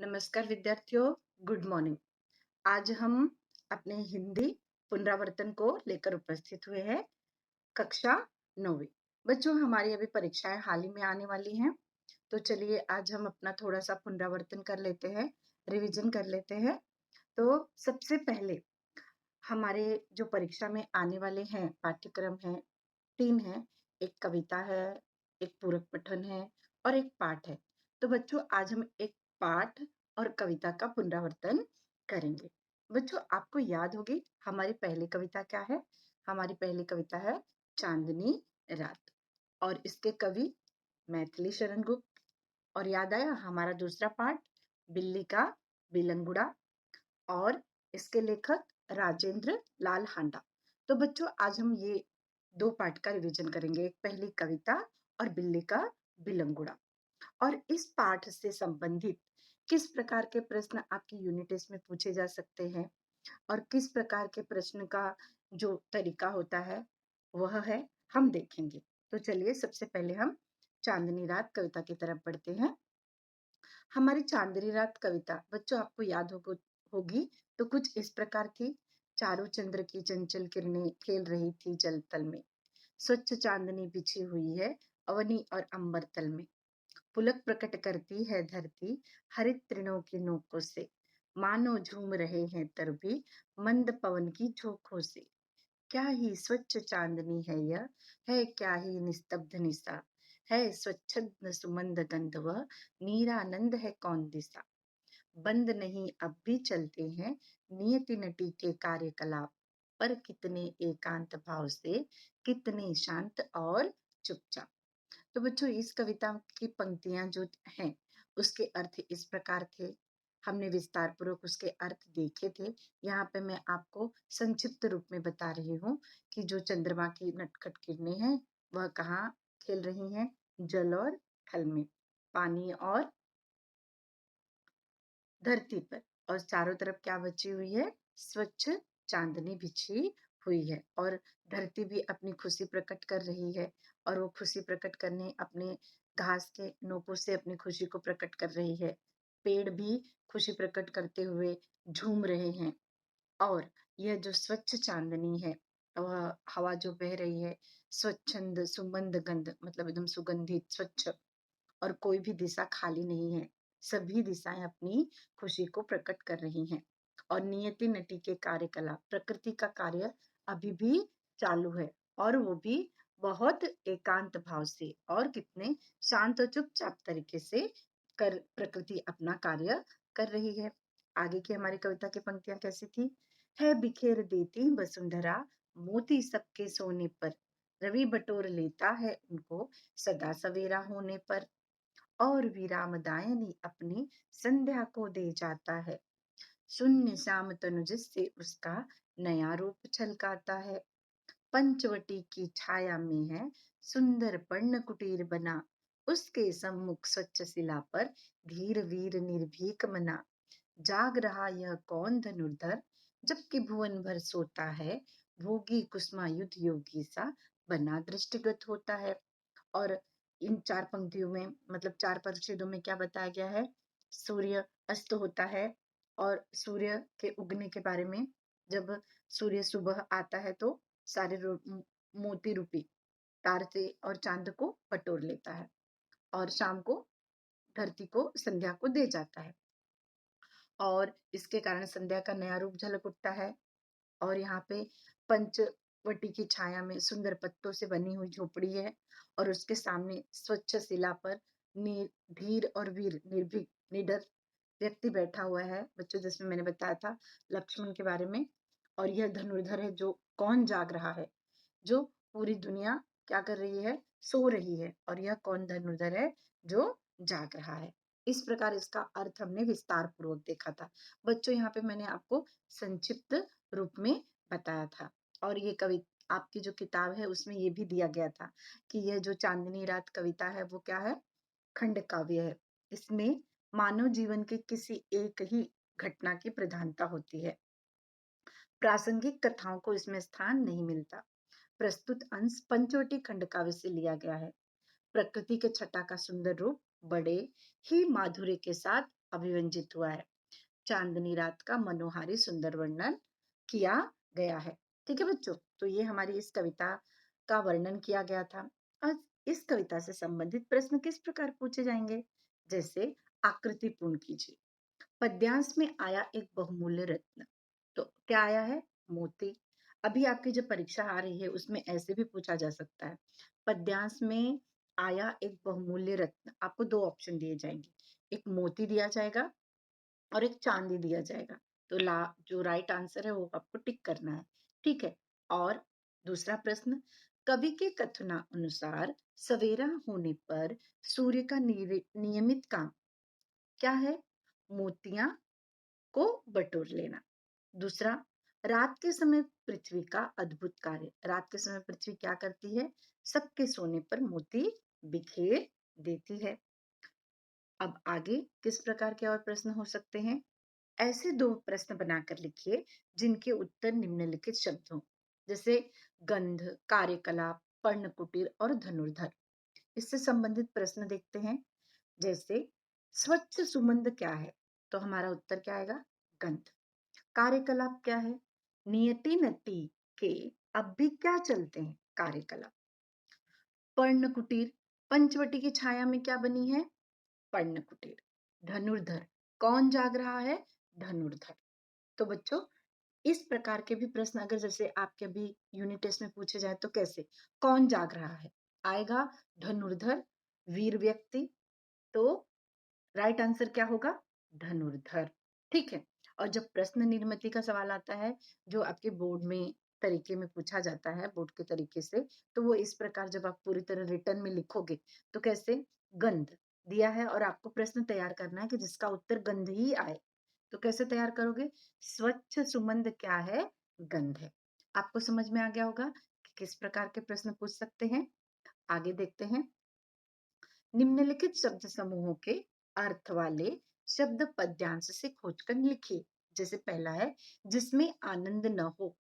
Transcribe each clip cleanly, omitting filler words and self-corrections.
नमस्कार विद्यार्थियों, good morning. आज हम अपने हिंदी पुनरावर्तन को लेकर उपस्थित हुए हैं। कक्षा 9वीं। बच्चों, हमारी अभी परीक्षाएं हाल ही में आने वाली हैं, तो चलिए आज हम अपना थोड़ा सा पुनरावर्तन कर लेते हैं, रिवीजन कर लेते हैं। तो सबसे पहले हमारे जो परीक्षा में आने वाले हैं पाठ्यक्रम हैं, 3 हैं। एक कविता है, एक पूरक पठन है और एक पाठ है। तो बच्चों, आज हम एक पाठ और कविता का पुनरावर्तन करेंगे। बच्चों, आपको याद होगी हमारी पहली कविता क्या है? हमारी पहली कविता है चांदनी रात और इसके कवि मैथिली शरण गुप्त। और याद आया हमारा दूसरा पाठ बिल्ली का बिलंगुड़ा और इसके लेखक राजेंद्र लाल हांडा। तो बच्चों, आज हम ये 2 पाठ का रिवीजन करेंगे, एक पहली कविता और बिल्ली का बिलंगुड़ा। और इस पाठ से संबंधित किस प्रकार के प्रश्न आपकी यूनिट टेस्ट में पूछे जा सकते हैं और किस प्रकार के प्रश्न का जो तरीका होता है वह है हम देखेंगे। तो चलिए सबसे पहले हम चांदनी रात कविता की तरफ बढ़ते हैं। हमारी चांदनी रात कविता बच्चों आपको याद होगी तो कुछ इस प्रकार थी। चारों चंद्र की चंचल किरणें खेल रही थी जल तल में, स्वच्छ चांदनी बिछी हुई है अवनी और अंबर तल में, पुलक प्रकट करती है धरती हरित तृणों की नोकों से, मानो झूम रहे हैं तर भी मंद पवन की झोंकों से। क्या ही स्वच्छ चांदनी है यह, है क्या ही निस्तब्ध निशा, है स्वच्छंद सुमंद गंध वह, नीरानंद है कौन दिशा। बंद नहीं अब भी चलते हैं नियति नटी के कार्यकलाप, पर कितने एकांत भाव से, कितने शांत और चुपचाप। तो बच्चों, इस कविता की पंक्तियां जो हैं उसके अर्थ इस प्रकार थे। हमने विस्तार पूर्वक उसके अर्थ देखे थे। यहाँ पे मैं आपको संक्षिप्त रूप में बता रही हूँ कि जो चंद्रमा की नटखट किरणें हैं वह कहाँ खेल रही हैं? जल और थल में, पानी और धरती पर। और चारों तरफ क्या बची हुई है? स्वच्छ चांदनी बिछी हुई है और धरती भी अपनी खुशी प्रकट कर रही है और वो खुशी प्रकट करने अपने घास के नोकों से अपनी खुशी को प्रकट कर रही है। पेड़ भी खुशी प्रकट करते हुए झूम रहे हैं और यह जो स्वच्छ चांदनी है वह हवा जो बह रही है स्वच्छंद सुगंध गंध मतलब एकदम सुगंधित स्वच्छ और कोई भी दिशा खाली नहीं है। सभी दिशाएं अपनी खुशी को प्रकट कर रही हैं और नियति नटी के कार्यकलाप प्रकृति का कार्य अभी भी चालू है और वो भी बहुत एकांत भाव से और कितने शांत और चुपचाप तरीके से कर प्रकृति अपना कार्य कर रही है। आगे की हमारी कविता की पंक्तियां कैसी थी? है बिखेर देती वसुंधरा मोती सबके सोने पर, रवि बटोर लेता है उनको सदा सवेरा होने पर, और विरामदायनी अपनी संध्या को दे जाता है, शून्य श्याम तनु जिससे उसका नया रूप छलकाता है। पंचवटी की छाया में है सुंदर पर्ण कुटीर बना, उसके सम्मुख स्वच्छ शिला पर धीर वीर निर्भीक मना, जाग रहा यह कौन धनुर्धर, जबकि भुवन भर सोता है, भोगी कुसुमायुध योगी सा बना दृष्टिगत होता है। और इन 4 पंक्तियों में मतलब 4 परिच्छेदों में क्या बताया गया है? सूर्य अस्त होता है और सूर्य के उगने के बारे में। जब सूर्य सुबह आता है तो सारे मोती रूपी तारे और चांद को बटोर लेता है और शाम को धरती को संध्या को दे जाता है और इसके कारण संध्या का नया रूप झलक उठता है। और यहाँ पे पंचवटी की छाया में सुंदर पत्तों से बनी हुई झोपड़ी है और उसके सामने स्वच्छ शिला पर धीर और वीर निर्भीक निडर व्यक्ति बैठा हुआ है बच्चों, जिसमें मैंने बताया था लक्ष्मण के बारे में। और यह धनुर्धर है जो कौन जाग रहा है, जो पूरी दुनिया क्या कर रही है? सो रही है। और यह कौन धनुर्धर है जो जाग रहा है? इस प्रकार इसका अर्थ हमने विस्तार पूर्वक देखा था बच्चों। यहाँ पे मैंने आपको संक्षिप्त रूप में बताया था और ये कवि आपकी जो किताब है उसमें ये भी दिया गया था कि यह जो चांदनी रात कविता है वो क्या है? खंड काव्य है। इसमें मानव जीवन के किसी एक ही घटना की प्रधानता होती है, प्रासंगिक कथाओं को इसमें स्थान नहीं मिलता। प्रस्तुत अंश पंचवटी खंड काव्य से लिया गया है। प्रकृति के छटा का सुंदर रूप बड़े ही माधुर्य के साथ अभिव्यंजित हुआ है। चांदनी रात का मनोहारी सुंदर वर्णन किया गया है। ठीक है बच्चों, तो ये हमारी इस कविता का वर्णन किया गया था। आज इस कविता से संबंधित प्रश्न किस प्रकार पूछे जाएंगे? जैसे आकृति पूर्ण कीजिए। पद्यांश में आया एक बहुमूल्य रत्न, तो क्या आया है? मोती। अभी आपकी जो परीक्षा आ रही है उसमें ऐसे भी पूछा जा सकता है, पद्यांश में आया एक बहुमूल्य रत्न। आपको दो ऑप्शन दिए जाएंगे, एक मोती दिया जाएगा और एक चांदी दिया जाएगा। तो ला जो राइट आंसर है वो आपको टिक करना है। ठीक है। और दूसरा प्रश्न, कवि के कथना अनुसार सवेरा होने पर सूर्य का नियमित काम क्या है? मोतियां को बटोर लेना। दूसरा, रात के समय पृथ्वी का अद्भुत कार्य। रात के समय पृथ्वी क्या करती है? सबके सोने पर मोती बिखेर देती है। अब आगे किस प्रकार के और प्रश्न हो सकते हैं? ऐसे दो प्रश्न बनाकर लिखिए जिनके उत्तर निम्नलिखित शब्द हों, जैसे गंध, कार्यकलाप, पर्णकुटीर और धनुर्धर। इससे संबंधित प्रश्न देखते हैं। जैसे स्वच्छ सुमंद क्या है? तो हमारा उत्तर क्या आएगा? गंध। कार्यकलाप क्या है? नियति नति के अब भी क्या चलते हैं? कार्यकलाप। पर्णकुटीर, पंचवटी की छाया में क्या बनी है? पर्णकुटीर। धनुर्धर, कौन जाग रहा है? धनुर्धर। तो बच्चों, इस प्रकार के भी प्रश्न अगर जैसे आपके अभी यूनिट टेस्ट में पूछे जाए तो कैसे? कौन जाग रहा है? आएगा धनुर्धर, वीर व्यक्ति। तो राइट आंसर क्या होगा? धनुर्धर। ठीक है। और जब प्रश्न निर्मिति का सवाल आता है, जो आपके बोर्ड में तरीके में पूछा जाता है, बोर्ड के तरीके से, तो वो इस प्रकार जब आप पूरी तरह रिटर्न में लिखोगे तो कैसे? गंध दिया है और आपको प्रश्न तैयार करना है कि जिसका उत्तर गंध ही आए। तो कैसे तैयार करोगे? स्वच्छ सुमंद क्या है? गंध है। आपको समझ में आ गया होगा कि किस प्रकार के प्रश्न पूछ सकते हैं। आगे देखते हैं। निम्नलिखित शब्द समूहों के अर्थ वाले शब्द पद्यांश से खोजकर लिखिए। जैसे पहला है, जिसमें आनंद न हो।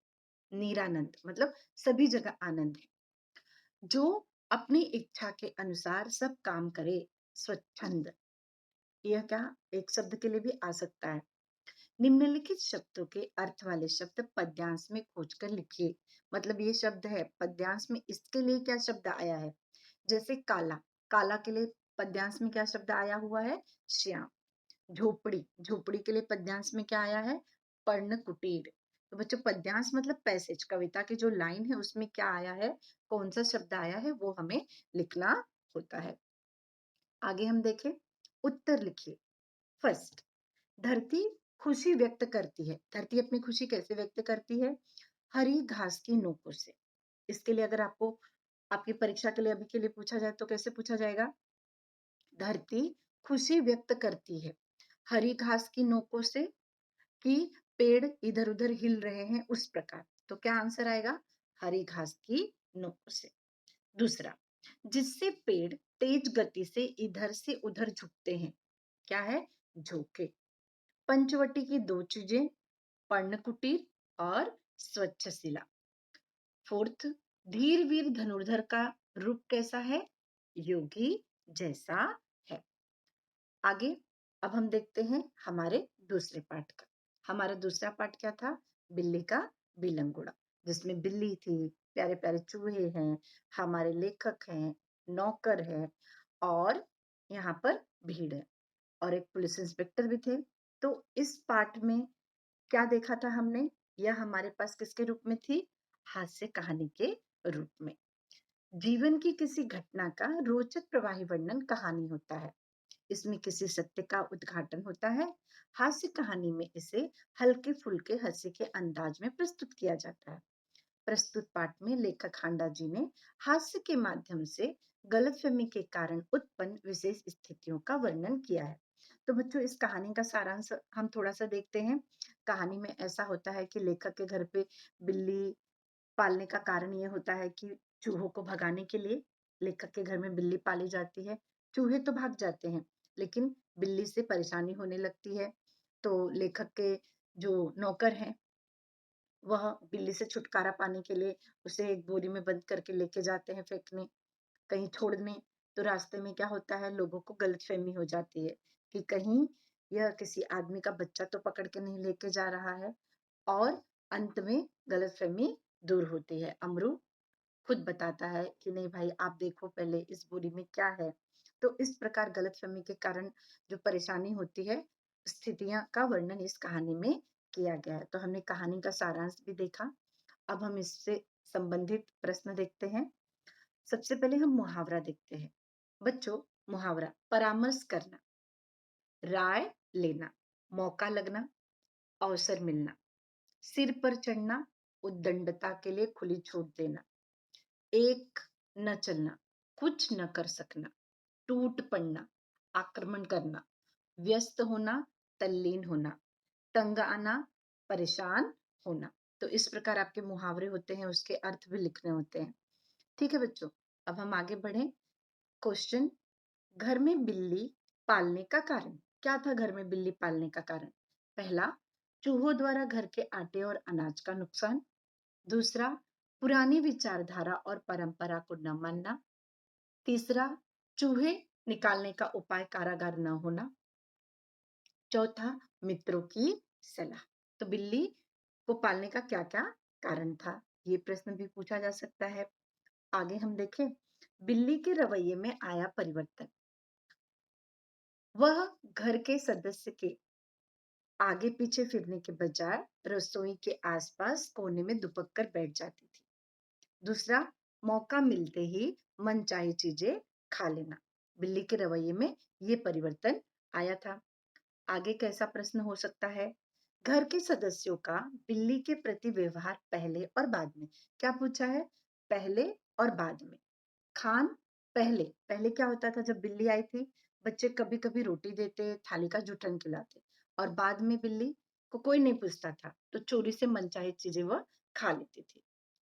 निरानंद मतलब सभी जगह आनंद है। जो अपनी इच्छा के अनुसार सब काम करे। स्वच्छंद। यह क्या एक शब्द के लिए भी आ सकता है। निम्नलिखित शब्दों के अर्थ वाले शब्द पद्यांश में खोजकर लिखिए। मतलब ये शब्द है पद्यांश में, इसके लिए क्या शब्द आया है? जैसे काला, काला के लिए पद्यांश में क्या शब्द आया हुआ है? श्याम। झोपड़ी, झोपड़ी के लिए पद्यांश में क्या आया है? पर्णकुटीर। तो बच्चों, पद्यांश मतलब पैसेज, कविता की जो लाइन है उसमें क्या आया है, कौन सा शब्द आया है, वो हमें लिखना होता है। आगे हम देखें। उत्तर लिखिए। फर्स्ट, धरती खुशी व्यक्त करती है। धरती अपनी खुशी कैसे व्यक्त करती है? हरी घास की नोकों से। इसके लिए अगर आपको आपकी परीक्षा के लिए अभी के लिए पूछा जाए तो कैसे पूछा जाएगा? धरती खुशी व्यक्त करती है हरी घास की नोकों से, कि पेड़ इधर उधर हिल रहे हैं उस प्रकार। तो क्या आंसर आएगा? हरी घास की नोकों से। दूसरा, जिससे पेड़ तेज गति से इधर से उधर झुकते हैं। क्या है? झोंके। पंचवटी की दो चीजें, पर्णकुटीर और स्वच्छ शिला। फोर्थ, धीर वीर धनुर्धर का रूप कैसा है? योगी जैसा है। आगे अब हम देखते हैं हमारे दूसरे पाठ का। हमारा दूसरा पाठ क्या था? बिल्ली का बिलंगुड़ा, जिसमें बिल्ली थी, प्यारे प्यारे चूहे हैं, हमारे लेखक हैं, नौकर है और यहाँ पर भीड़ है और एक पुलिस इंस्पेक्टर भी थे। तो इस पाठ में क्या देखा था हमने? यह हमारे पास किसके रूप में थी? हास्य कहानी के रूप में। जीवन की किसी घटना का रोचक प्रवाही वर्णन कहानी होता है। इसमें किसी सत्य का उद्घाटन होता है। हास्य कहानी में इसे हल्के फुल्के हंसी के अंदाज में प्रस्तुत किया जाता है। प्रस्तुत पाठ में लेखक हांडा जी ने हास्य के माध्यम से गलतफहमी के कारण उत्पन्न विशेष स्थितियों का वर्णन किया है। तो बच्चों, इस कहानी का सारांश हम थोड़ा सा देखते हैं। कहानी में ऐसा होता है कि लेखक के घर पे बिल्ली पालने का कारण ये होता है कि चूहों को भगाने के लिए लेखक के घर में बिल्ली पाली जाती है। चूहे तो भाग जाते हैं, लेकिन बिल्ली से परेशानी होने लगती है। तो लेखक के जो नौकर हैं, वह बिल्ली से छुटकारा पाने के लिए उसे एक बोरी में बंद करके लेके जाते हैं फेंकने, कहीं छोड़ने। तो रास्ते में क्या होता है, लोगों को गलतफहमी हो जाती है कि कहीं यह किसी आदमी का बच्चा तो पकड़ के नहीं लेके जा रहा है। और अंत में गलतफहमी दूर होती है। अमरू खुद बताता है कि नहीं भाई, आप देखो पहले इस बोरी में क्या है। तो इस प्रकार गलतफहमी के कारण जो परेशानी होती है, स्थितियां का वर्णन इस कहानी में किया गया है। तो हमने कहानी का सारांश भी देखा। अब हम इससे संबंधित प्रश्न देखते हैं। सबसे पहले हम मुहावरा देखते हैं। बच्चों, मुहावरा परामर्श करना, राय लेना, मौका लगना, अवसर मिलना, सिर पर चढ़ना, उद्दंडता के लिए खुली छूट देना, एक न चलना, कुछ न कर सकना, टूट पड़ना, आक्रमण करना, व्यस्त होना, तल्लीन होना, तंग आना, परेशान होना। तो इस प्रकार आपके मुहावरे होते हैं, उसके अर्थ भी लिखने होते हैं। ठीक है बच्चों, अब हम आगे बढ़ें। क्वेश्चन, घर में बिल्ली पालने का कारण क्या था? घर में बिल्ली पालने का कारण, पहला, चूहों द्वारा घर के आटे और अनाज का नुकसान। दूसरा, पुरानी विचारधारा और परंपरा को न मानना। तीसरा, चूहे निकालने का उपाय कारागार न होना। चौथा, मित्रों की सलाह। तो बिल्ली को पालने का क्या क्या कारण था, ये प्रश्न भी पूछा जा सकता है। आगे हम देखें, बिल्ली के रवैये में आया परिवर्तन। वह घर के सदस्य के आगे पीछे फिरने के बजाय रसोई के आसपास कोने में दुपक कर बैठ जाती थी। दूसरा, मौका मिलते ही मनचाही चीजें खा लेना। बिल्ली के रवैये में ये परिवर्तन आया था। आगे कैसा प्रश्न हो सकता है? घर के सदस्यों का बिल्ली के प्रति व्यवहार पहले और बाद में। क्या पूछा है? पहले और बाद में। खान, पहले पहले क्या होता था? जब बिल्ली आई थी, बच्चे कभी कभी रोटी देते, थाली का जूठन खिलाते। और बाद में बिल्ली को कोई नहीं पूछता था, तो चोरी से मनचाही चीजें वह खा लेती थी।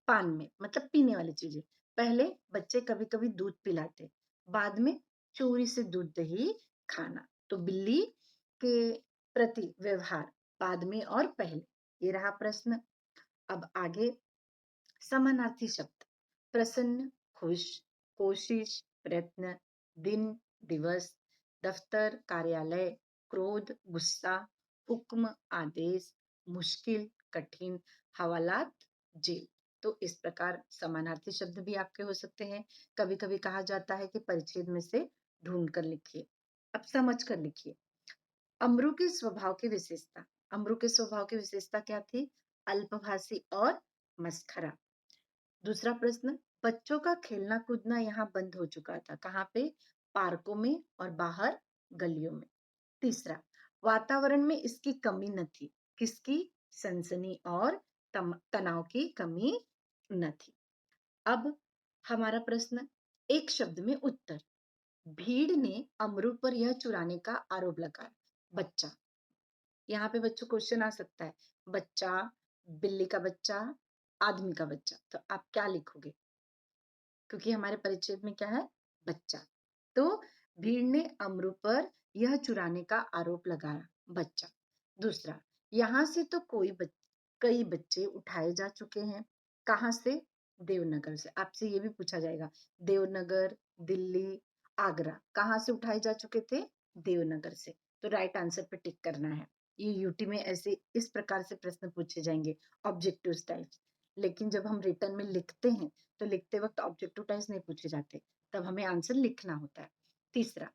पान में मतलब पीने वाली चीजें। पहले बच्चे कभी कभी दूध पिलाते, बाद में चोरी से दूध दही खाना। तो बिल्ली के प्रति व्यवहार बाद में और पहले, ये रहा प्रश्न। अब आगे, समानार्थी शब्द, प्रसन्न, खुश, कोशिश, प्रयत्न, दिन, दिवस, दफ्तर, कार्यालय, क्रोध, गुस्सा, हुक्म, आदेश, मुश्किल, कठिन, हवालात, जेल। तो इस प्रकार समानार्थी शब्द भी आपके हो सकते हैं। कभी कभी कहा जाता है कि परिच्छेद में से ढूंढ कर लिखिए। अब समझ कर लिखिए। अमरू के स्वभाव की विशेषता। अमरू के स्वभाव की विशेषता क्या थी? अल्पभाषी और मस्खरा। दूसरा प्रश्न, बच्चों का खेलना कूदना यहाँ बंद हो चुका था। कहाँ पे? पार्कों में और बाहर गलियों में। तीसरा, वातावरण में इसकी कमी न थी। किसकी? सनसनी और तनाव की कमी न थी। अब हमारा प्रश्न, एक शब्द में उत्तर। भीड़ ने अमरू पर यह चुराने का आरोप लगाया। बच्चा, यहाँ पे बच्चों क्वेश्चन आ सकता है। बच्चा, बिल्ली का बच्चा, आदमी का बच्चा। तो आप क्या लिखोगे? क्योंकि हमारे परिच्छेद में क्या है? बच्चा। तो भीड़ ने अमरू पर यह चुराने का आरोप लगाया। बच्चा। दूसरा, यहाँ से तो कई बच्चे उठाए जा चुके हैं। कहाँ से? देवनगर से। आपसे ये भी पूछा जाएगा, देवनगर, दिल्ली, आगरा, कहाँ से उठाए जा चुके थे? देवनगर से। तो राइट आंसर पे टिक करना है। ये यूटी में ऐसे इस प्रकार से प्रश्न पूछे जाएंगे, ऑब्जेक्टिव टाइप। लेकिन जब हम रिटर्न में लिखते हैं, तो लिखते वक्त ऑब्जेक्टिव टाइप्स नहीं पूछे जाते, तब हमें आंसर लिखना होता है। तीसरा,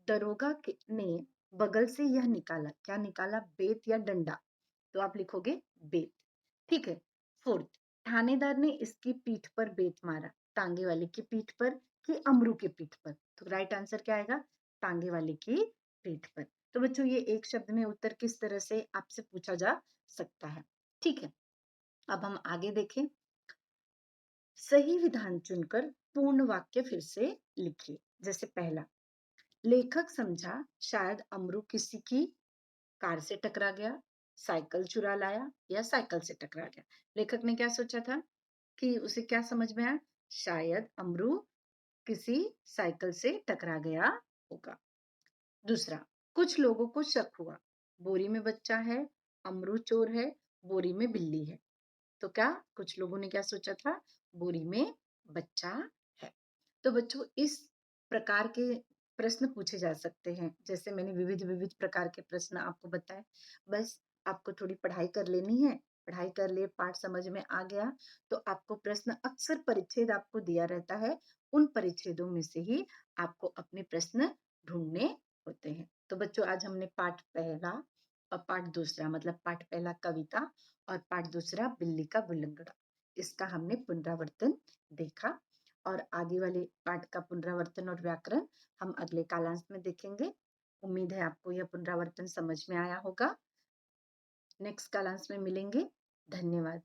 दरोगा ने बगल से यह निकाला। क्या निकाला? बेत या डंडा। तो आप लिखोगे बेत। ठीक है। फोर्थ, थानेदार ने इसकी पीठ पर बेत मारा। टांगे वाले की पीठ पर कि अमरू की पीठ पर? तो राइट आंसर क्या आएगा? टांगे वाले की पीठ पर। तो बच्चों, ये एक शब्द में उत्तर किस तरह से आपसे पूछा जा सकता है। ठीक है। अब हम आगे देखें। सही विधान चुनकर पूर्ण वाक्य फिर से लिखिए। जैसे पहला, लेखक समझा शायद अमरू किसी की कार से टकरा गया, साइकिल चुरा लाया या साइकिल से टकरा गया। लेखक ने क्या सोचा था कि उसे क्या समझ में आया? शायद अमरू किसी साइकिल से टकरा गया होगा। दूसरा, कुछ लोगों को शक हुआ, बोरी में बच्चा है, अमरू चोर है, बोरी में बिल्ली है। तो क्या कुछ लोगों ने क्या सोचा था? बोरी में बच्चा है। तो बच्चों, इस प्रकार के प्रश्न पूछे जा सकते हैं। जैसे मैंने विविध-विविध प्रकार के प्रश्न आपको बताए। बस आपको थोड़ी पढ़ाई कर लेनी है, पढ़ाई कर लिए, पाठ समझ में आ गया, तो आपको प्रश्न अक्सर परिच्छेद आपको दिया रहता है, उन परिच्छेदों में से ही आपको अपने प्रश्न ढूँढने होते हैं। तो बच्चों आज हमने पाठ पहला और पाठ दूसरा मतलब पाठ पहला कविता और पाठ दूसरा बिल्ली का बुलंगड़ा, इसका हमने पुनरावर्तन देखा और आगे वाले पाठ का पुनरावर्तन और व्याकरण हम अगले कालांश में देखेंगे। उम्मीद है आपको यह पुनरावर्तन समझ में आया होगा। नेक्स्ट कालांश में मिलेंगे। धन्यवाद।